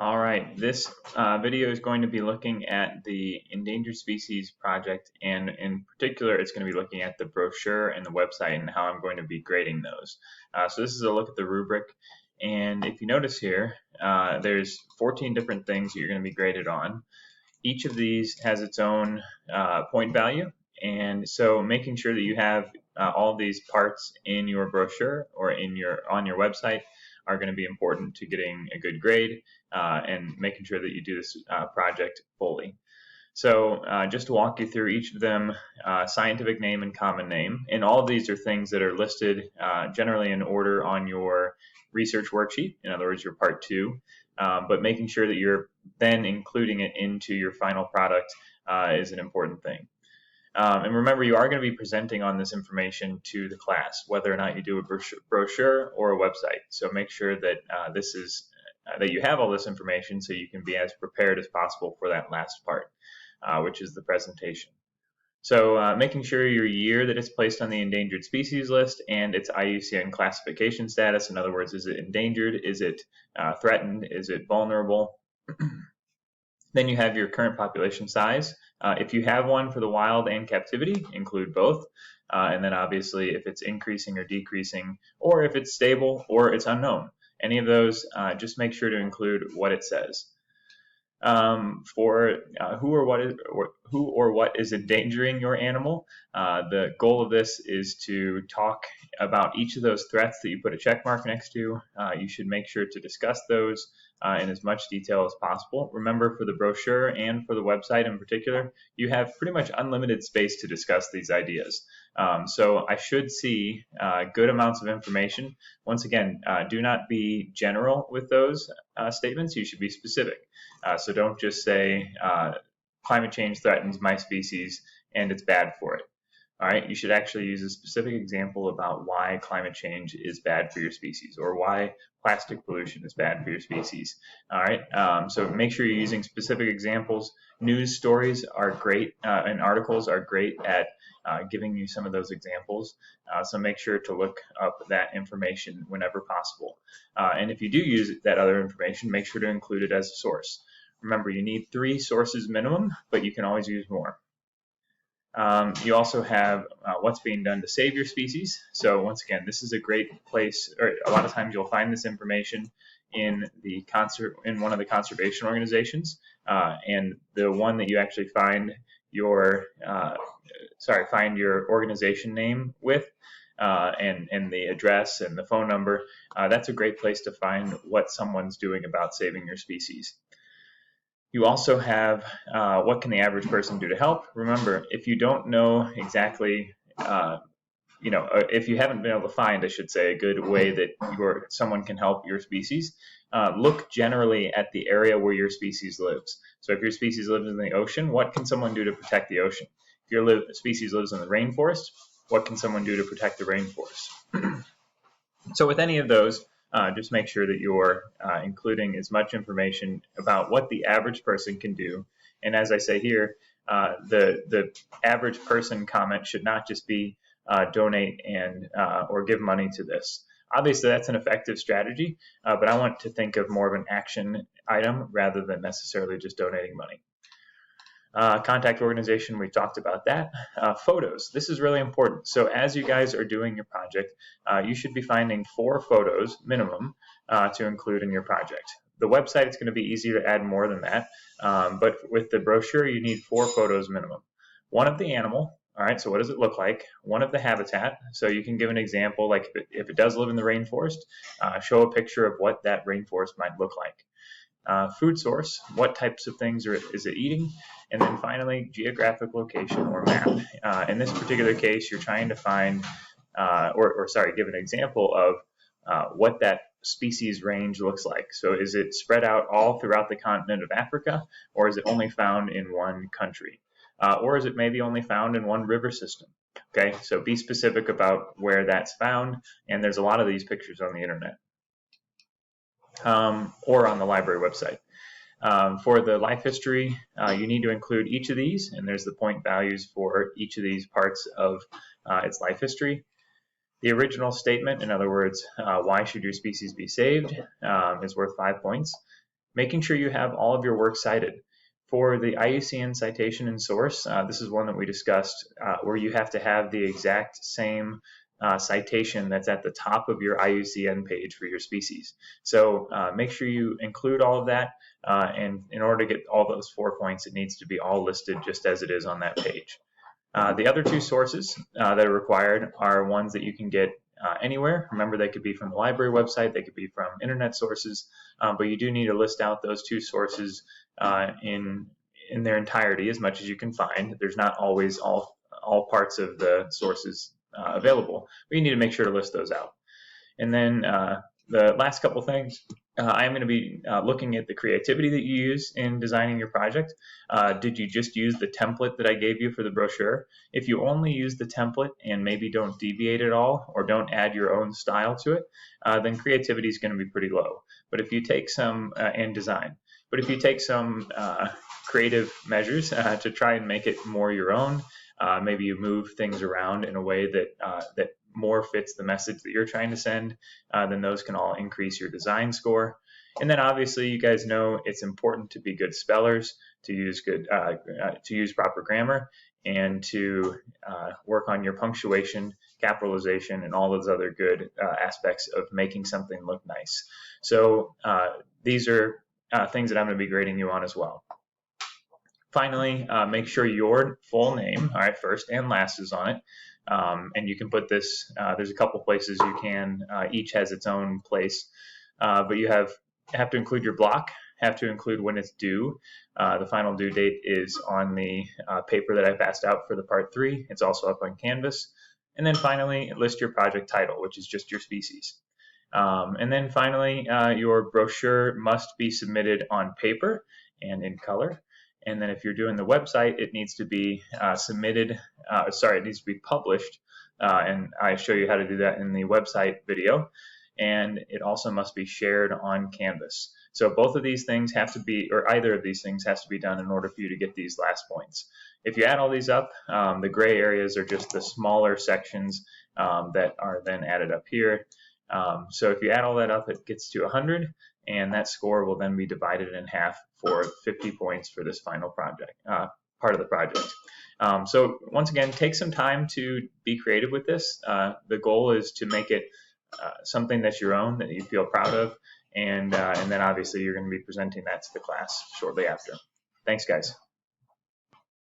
All right, this video is going to be looking at the Endangered Species Project, and in particular, it's going to be looking at the brochure and the website and how I'm going to be grading those. So this is a look at the rubric, and if you notice here, there's 14 different things that you're going to be graded on. Each of these has its own point value, and so making sure that you have all of these parts in your brochure or on your website are going to be important to getting a good grade and making sure that you do this project fully. So just to walk you through each of them, scientific name and common name, and all of these are things that are listed generally in order on your research worksheet, in other words, your part 2, but making sure that you're then including it into your final product is an important thing. And remember, you are going to be presenting on this information to the class, whether or not you do a brochure or a website. So make sure that that you have all this information so you can be as prepared as possible for that last part, which is the presentation. So making sure your year that it's placed on the endangered species list and its IUCN classification status. In other words, is it endangered? Is it threatened? Is it vulnerable? Then you have your current population size. If you have one for the wild and captivity, include both. And then obviously if it's increasing or decreasing, or if it's stable or it's unknown. Any of those, just make sure to include what it says. For who or what is endangering your animal, the goal of this is to talk about each of those threats that you put a check mark next to. You should make sure to discuss those in as much detail as possible. Remember, for the brochure and for the website in particular, you have pretty much unlimited space to discuss these ideas. So I should see good amounts of information. Once again, do not be general with those statements. You should be specific. So don't just say climate change threatens my species and it's bad for it. All right, you should actually use a specific example about why climate change is bad for your species or why plastic pollution is bad for your species. All right, so make sure you're using specific examples. News stories are great and articles are great at giving you some of those examples. So make sure to look up that information whenever possible. And if you do use that other information, make sure to include it as a source. Remember, you need 3 sources minimum, but you can always use more. You also have what's being done to save your species. So once again, this is a great place, or a lot of times you'll find this information in one of the conservation organizations, and the one that you actually find your organization name with, and the address and the phone number. That's a great place to find what someone's doing about saving your species. You also have what can the average person do to help? Remember, if you don't know exactly, if you haven't been able to find, I should say, a good way that someone can help your species, look generally at the area where your species lives. So if your species lives in the ocean, what can someone do to protect the ocean? If your species lives in the rainforest, what can someone do to protect the rainforest? So with any of those, just make sure that you're including as much information about what the average person can do. And as I say here, the average person comment should not just be donate and or give money to this. Obviously, that's an effective strategy, but I want to think of more of an action item rather than necessarily just donating money. Contact organization, we talked about that. Photos, this is really important. So as you guys are doing your project, you should be finding 4 photos minimum to include in your project. The website, it's going to be easier to add more than that, but with the brochure, you need 4 photos minimum. One of the animal, all right, so what does it look like? One of the habitat, so you can give an example, like if it does live in the rainforest, show a picture of what that rainforest might look like. Food source, what types of things is it eating? And then finally, geographic location or map. In this particular case, you're trying to find, give an example of what that species range looks like. So is it spread out all throughout the continent of Africa, or is it only found in one country? Or is it maybe only found in one river system? Okay, so be specific about where that's found, and there's a lot of these pictures on the internet. Or on the library website. For the life history, you need to include each of these, and there's the point values for each of these parts of its life history. The original statement, in other words, why should your species be saved, is worth 5 points. making sure you have all of your work cited. For the IUCN citation and source, this is one that we discussed where you have to have the exact same citation that's at the top of your IUCN page for your species. So make sure you include all of that, and in order to get all those 4 points, it needs to be all listed just as it is on that page. The other two sources that are required are ones that you can get anywhere. Remember, they could be from the library website, they could be from internet sources, but you do need to list out those two sources in their entirety as much as you can find. There's not always all parts of the sources available, but you need to make sure to list those out. And then the last couple things, I am going to be looking at the creativity that you use in designing your project. Did you just use the template that I gave you for the brochure? If you only use the template and maybe don't deviate at all or don't add your own style to it, then creativity is going to be pretty low. But if you take some, and design, but if you take some creative measures to try and make it more your own, maybe you move things around in a way that more fits the message that you're trying to send, then those can all increase your design score. And then obviously you guys know it's important to be good spellers, to use proper grammar, and to work on your punctuation, capitalization, and all those other good aspects of making something look nice. So these are things that I'm going to be grading you on as well. Finally, make sure your full name, all right, first and last is on it. And you can put this, there's a couple places you can, each has its own place, but you have to include your block, have to include when it's due. The final due date is on the paper that I passed out for the part 3. It's also up on Canvas. And then finally, list your project title, which is just your species. And then finally, your brochure must be submitted on paper and in color. And then if you're doing the website, it needs to be it needs to be published. And I show you how to do that in the website video. And it also must be shared on Canvas. So both of these things have to be, or either of these things has to be done in order for you to get these last points. If you add all these up, the gray areas are just the smaller sections that are then added up here. So if you add all that up, it gets to 100, and that score will then be divided in half for 50 points for this final project, part of the project. So once again, take some time to be creative with this. The goal is to make it something that's your own, that you feel proud of, and then obviously you're going to be presenting that to the class shortly after. Thanks, guys.